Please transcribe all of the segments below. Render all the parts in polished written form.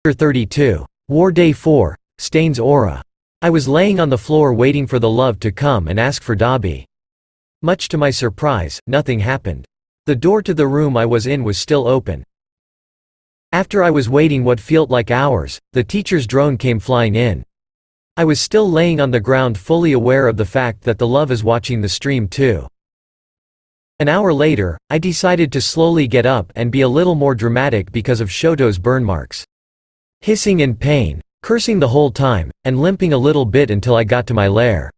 Chapter 32. War Day 4, Stain's Aura. I was laying on the floor waiting for the love to come and ask for Dobby. Much to my surprise, nothing happened. The door to the room I was in was still open. After I was waiting what felt like hours, the teacher's drone came flying in. I was still laying on the ground fully aware of the fact that the love is watching the stream too. An hour later, I decided to slowly get up and be a little more dramatic because of Shoto's burn marks. Hissing in pain, cursing the whole time, and limping a little bit until I got to my lair.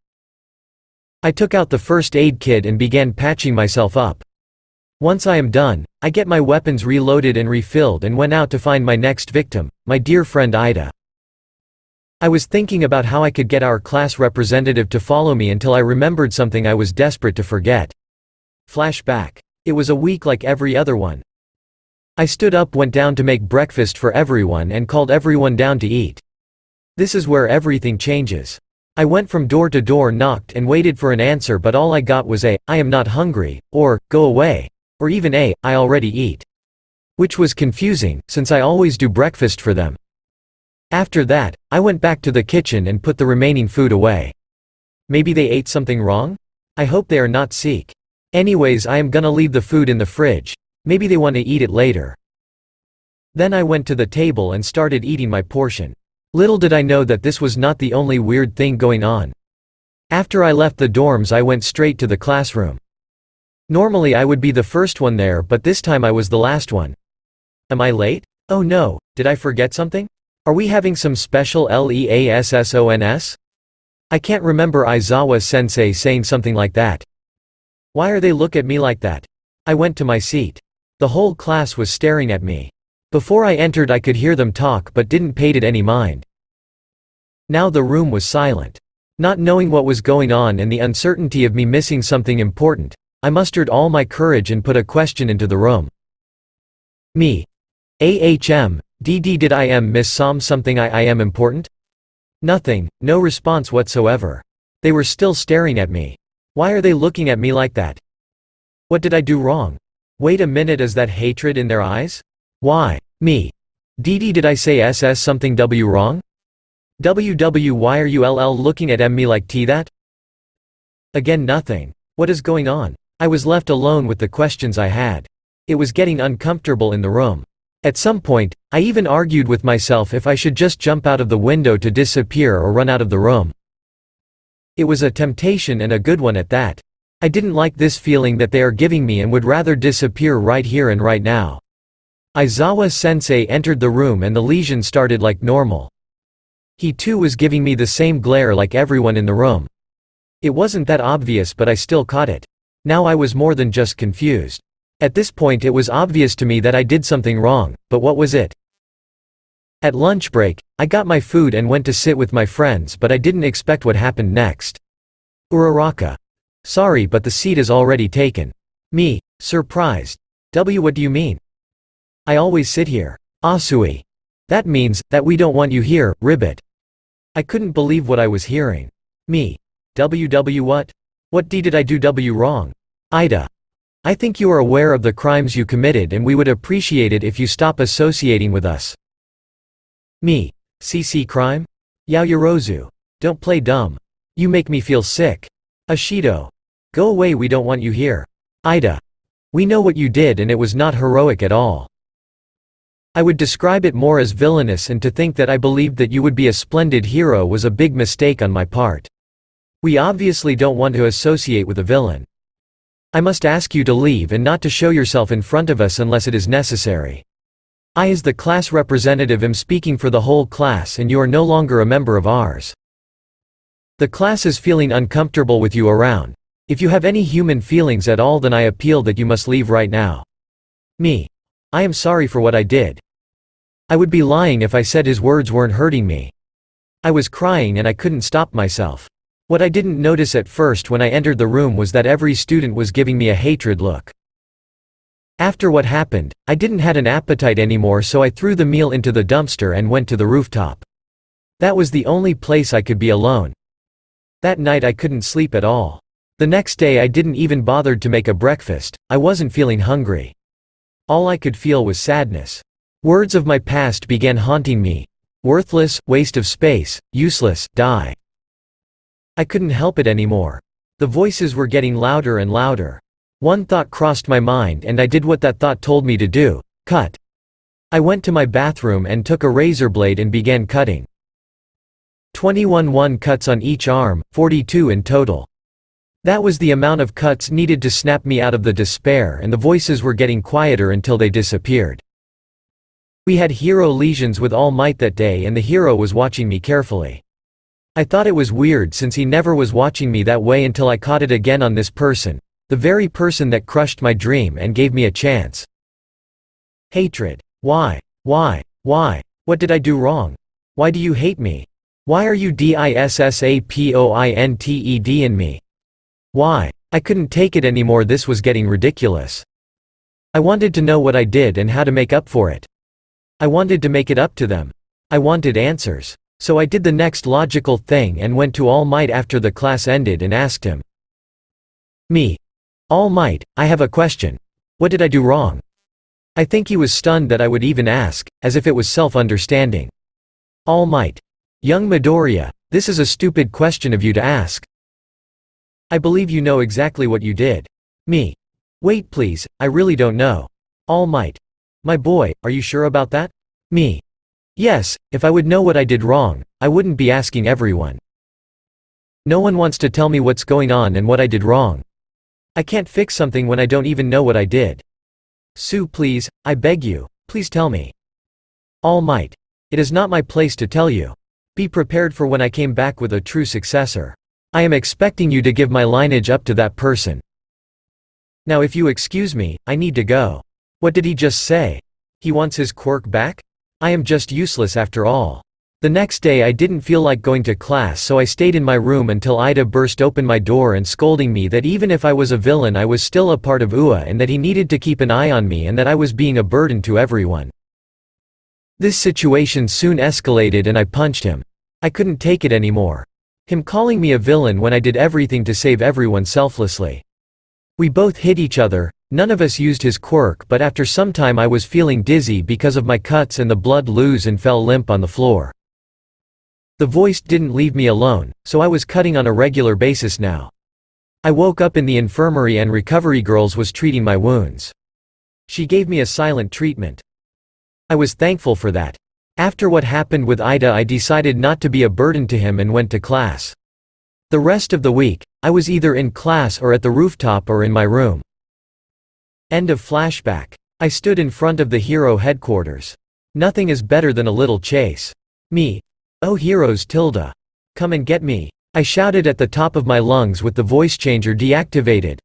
I took out the first aid kit and began patching myself up. Once I am done, I get my weapons reloaded and refilled and went out to find my next victim, my dear friend Ida. I was thinking about how I could get our class representative to follow me until I remembered something I was desperate to forget. Flashback. It was a week like every other one. I stood up, went down to make breakfast for everyone and called everyone down to eat. This is where everything changes. I went from door to door, knocked and waited for an answer, but all I got was a, "I am not hungry," or, "Go away," or even a, "I already eat." Which was confusing, since I always do breakfast for them. After that, I went back to the kitchen and put the remaining food away. Maybe they ate something wrong? I hope they are not sick. Anyways, I am gonna leave the food in the fridge. Maybe they want to eat it later. Then I went to the table and started eating my portion. Little did I know that this was not the only weird thing going on. After I left the dorms, I went straight to the classroom. Normally I would be the first one there, but this time I was the last one. Am I late? Oh no, did I forget something? Are we having some special LEASSONS? I can't remember Aizawa-sensei saying something like that. Why are they look at me like that? I went to my seat. The whole class was staring at me. Before I entered I could hear them talk but didn't pay it any mind. Now the room was silent. Not knowing what was going on and the uncertainty of me missing something important, I mustered all my courage and put a question into the room. Me. Did I am miss something I am important? Nothing, no response whatsoever. They were still staring at me. Why are they looking at me like that? What did I do wrong? Wait a minute, is that hatred in their eyes? Why? Me. Did I say SS something W wrong? Why are you looking at me like that? Again nothing. What is going on? I was left alone with the questions I had. It was getting uncomfortable in the room. At some point, I even argued with myself if I should just jump out of the window to disappear or run out of the room. It was a temptation, and a good one at that. I didn't like this feeling that they are giving me and would rather disappear right here and right now. Aizawa-sensei entered the room and the lesion started like normal. He too was giving me the same glare like everyone in the room. It wasn't that obvious, but I still caught it. Now I was more than just confused. At this point it was obvious to me that I did something wrong, but what was it? At lunch break, I got my food and went to sit with my friends, but I didn't expect what happened next. Uraraka. Sorry, but the seat is already taken. Me. Surprised. What do you mean? I always sit here. Asui. That means, that we don't want you here, Ribbit. I couldn't believe what I was hearing. Me. What? What did I do wrong? Ida. I think you are aware of the crimes you committed and we would appreciate it if you stop associating with us. Me. CC crime? Yaoyorozu. Don't play dumb. You make me feel sick. Ashido. Go away, we don't want you here. Ida. We know what you did and it was not heroic at all. I would describe it more as villainous, and to think that I believed that you would be a splendid hero was a big mistake on my part. We obviously don't want to associate with a villain. I must ask you to leave and not to show yourself in front of us unless it is necessary. I, as the class representative, am speaking for the whole class and you are no longer a member of ours. The class is feeling uncomfortable with you around. If you have any human feelings at all, then I appeal that you must leave right now. Me. I am sorry for what I did. I would be lying if I said his words weren't hurting me. I was crying and I couldn't stop myself. What I didn't notice at first when I entered the room was that every student was giving me a hatred look. After what happened, I didn't have an appetite anymore, so I threw the meal into the dumpster and went to the rooftop. That was the only place I could be alone. That night I couldn't sleep at all. The next day I didn't even bother to make a breakfast. I wasn't feeling hungry. All I could feel was sadness. Words of my past began haunting me. Worthless, waste of space, useless, die. I couldn't help it anymore. The voices were getting louder and louder. One thought crossed my mind and I did what that thought told me to do: cut. I went to my bathroom and took a razor blade and began cutting. 21 cuts on each arm, 42 in total. That was the amount of cuts needed to snap me out of the despair, and the voices were getting quieter until they disappeared. We had hero lesions with All Might that day, and the hero was watching me carefully. I thought it was weird since he never was watching me that way until I caught it again on this person, the very person that crushed my dream and gave me a chance. Hatred. Why? Why? Why? What did I do wrong? Why do you hate me? Why are you dissapointed in me? Why? I couldn't take it anymore. This was getting ridiculous. I wanted to know what I did and how to make up for it. I wanted to make it up to them. I wanted answers. So I did the next logical thing and went to All Might after the class ended and asked him. Me. All Might, I have a question. What did I do wrong? I think he was stunned that I would even ask, as if it was self-understanding. All Might. Young Midoriya, this is a stupid question of you to ask. I believe you know exactly what you did. Me. Wait please, I really don't know. All Might. My boy, are you sure about that? Me. Yes, if I would know what I did wrong, I wouldn't be asking everyone. No one wants to tell me what's going on and what I did wrong. I can't fix something when I don't even know what I did. Sue, please, I beg you, please tell me. All Might. It is not my place to tell you. Be prepared for when I came back with a true successor. I am expecting you to give my lineage up to that person. Now if you excuse me, I need to go. What did he just say? He wants his quirk back? I am just useless after all. The next day I didn't feel like going to class, so I stayed in my room until Ida burst open my door and scolding me that even if I was a villain I was still a part of UA and that he needed to keep an eye on me and that I was being a burden to everyone. This situation soon escalated and I punched him. I couldn't take it anymore. Him calling me a villain when I did everything to save everyone selflessly. We both hit each other. None of us used his quirk, but after some time I was feeling dizzy because of my cuts and the blood loose and fell limp on the floor. The voice didn't leave me alone, so I was cutting on a regular basis now. I woke up in the infirmary and recovery girls was treating my wounds. She gave me a silent treatment. I was thankful for that. After what happened with Ida I decided not to be a burden to him and went to class. The rest of the week, I was either in class or at the rooftop or in my room. End of flashback. I stood in front of the hero headquarters. Nothing is better than a little chase. Me. Oh heroes tilde. Come and get me. I shouted at the top of my lungs with the voice changer deactivated.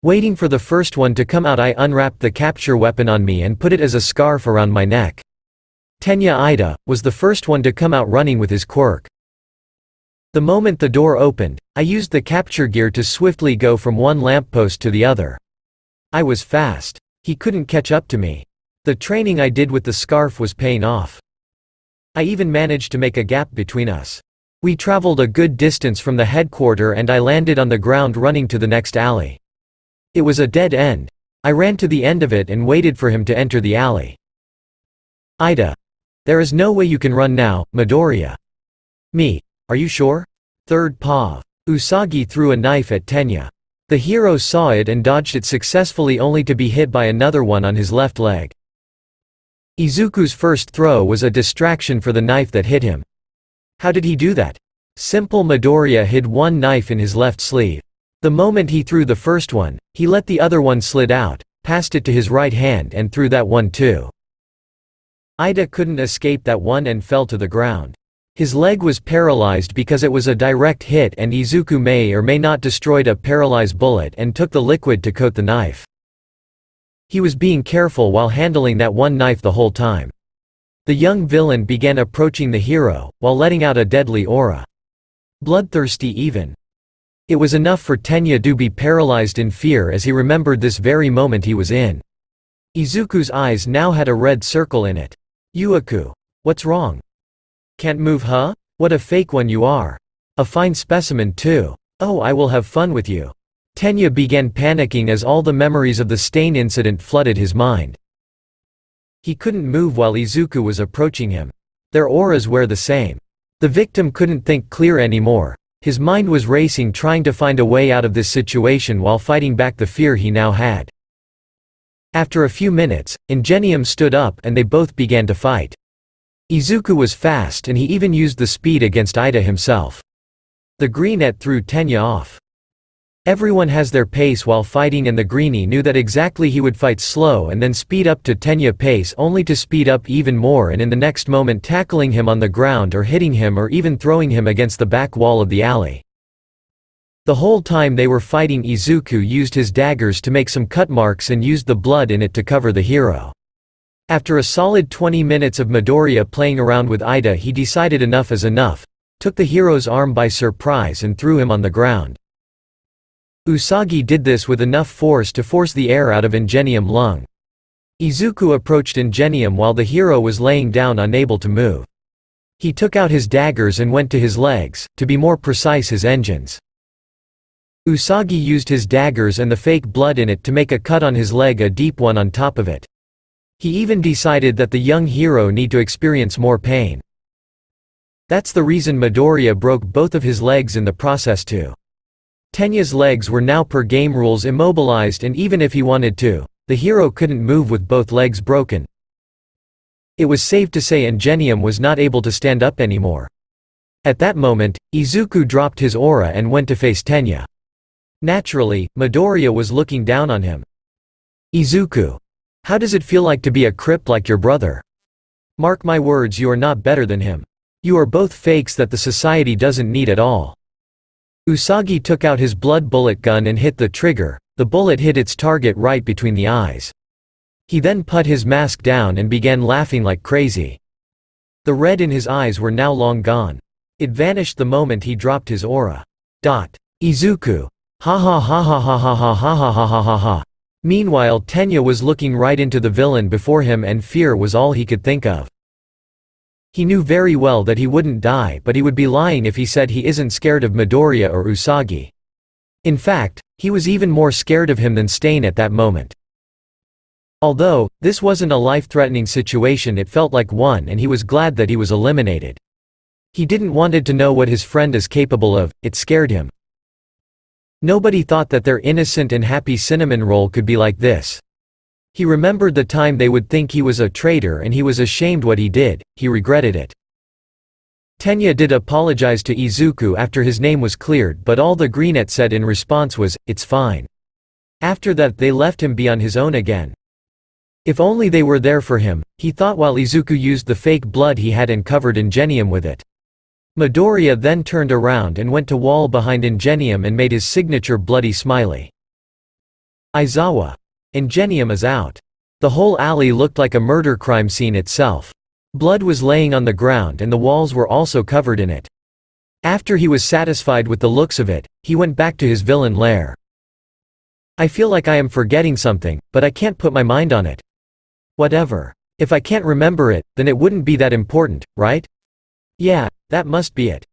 Waiting for the first one to come out I unwrapped the capture weapon on me and put it as a scarf around my neck. Tenya Ida was the first one to come out running with his quirk. The moment the door opened, I used the capture gear to swiftly go from one lamppost to the other. I was fast. He couldn't catch up to me. The training I did with the scarf was paying off. I even managed to make a gap between us. We traveled a good distance from the headquarters and I landed on the ground running to the next alley. It was a dead end. I ran to the end of it and waited for him to enter the alley. Ida. There is no way you can run now, Midoriya. Me. Are you sure? Third paw. Usagi threw a knife at Tenya. The hero saw it and dodged it successfully only to be hit by another one on his left leg. Izuku's first throw was a distraction for the knife that hit him. How did he do that? Simple. Midoriya hid one knife in his left sleeve. The moment he threw the first one, he let the other one slid out, passed it to his right hand and threw that one too. Ida couldn't escape that one and fell to the ground. His leg was paralyzed because it was a direct hit and Izuku may or may not destroyed a paralyzed bullet and took the liquid to coat the knife. He was being careful while handling that one knife the whole time. The young villain began approaching the hero, while letting out a deadly aura. Bloodthirsty even. It was enough for Tenya to be paralyzed in fear as he remembered this very moment he was in. Izuku's eyes now had a red circle in it. Yuaku. What's wrong? Can't move, huh? What a fake one you are. A fine specimen too. Oh, I will have fun with you. Tenya began panicking as all the memories of the stain incident flooded his mind. He couldn't move while Izuku was approaching him. Their auras were the same. The victim couldn't think clear anymore. His mind was racing, trying to find a way out of this situation while fighting back the fear he now had. After a few minutes, Ingenium stood up and they both began to fight. Izuku was fast and he even used the speed against Ida himself. The greenette threw Tenya off. Everyone has their pace while fighting, and the greenie knew that exactly. He would fight slow and then speed up to Tenya pace, only to speed up even more and in the next moment tackling him on the ground or hitting him or even throwing him against the back wall of the alley. The whole time they were fighting, Izuku used his daggers to make some cut marks and used the blood in it to cover the hero. After a solid 20 minutes of Midoriya playing around with Ida, he decided enough is enough, took the hero's arm by surprise and threw him on the ground. Usagi did this with enough force to force the air out of Ingenium lung. Izuku approached Ingenium while the hero was laying down unable to move. He took out his daggers and went to his legs, to be more precise his engines. Usagi used his daggers and the fake blood in it to make a cut on his leg, a deep one on top of it. He even decided that the young hero need to experience more pain. That's the reason Midoriya broke both of his legs in the process too. Tenya's legs were now per game rules immobilized, and even if he wanted to, the hero couldn't move with both legs broken. It was safe to say Ingenium was not able to stand up anymore. At that moment, Izuku dropped his aura and went to face Tenya. Naturally, Midoriya was looking down on him. "Izuku, how does it feel like to be a crip like your brother? Mark my words, you are not better than him. You are both fakes that the society doesn't need at all." Usagi took out his blood bullet gun and hit the trigger. The bullet hit its target right between the eyes. He then put his mask down and began laughing like crazy. The red in his eyes were now long gone. It vanished the moment he dropped his aura. Izuku. Ha ha ha ha ha ha ha ha ha ha ha ha ha. Meanwhile, Tenya was looking right into the villain before him and fear was all he could think of. He knew very well that he wouldn't die, but he would be lying if he said he isn't scared of Midoriya or Usagi. In fact, he was even more scared of him than Stain at that moment. Although, this wasn't a life-threatening situation, it felt like one, and he was glad that he was eliminated. He didn't wanted to know what his friend is capable of, it scared him. Nobody thought that their innocent and happy cinnamon roll could be like this. He remembered the time they would think he was a traitor and he was ashamed what he did, he regretted it. Tenya did apologize to Izuku after his name was cleared, but all the greenette said in response was, "It's fine." After that they left him be on his own again. If only they were there for him, he thought while Izuku used the fake blood he had and covered Ingenium with it. Midoriya then turned around and went to wall behind Ingenium and made his signature bloody smiley. Aizawa. Ingenium is out. The whole alley looked like a murder crime scene itself. Blood was laying on the ground and the walls were also covered in it. After he was satisfied with the looks of it, he went back to his villain lair. "I feel like I am forgetting something, but I can't put my mind on it. Whatever. If I can't remember it, then it wouldn't be that important, right? Yeah, that must be it.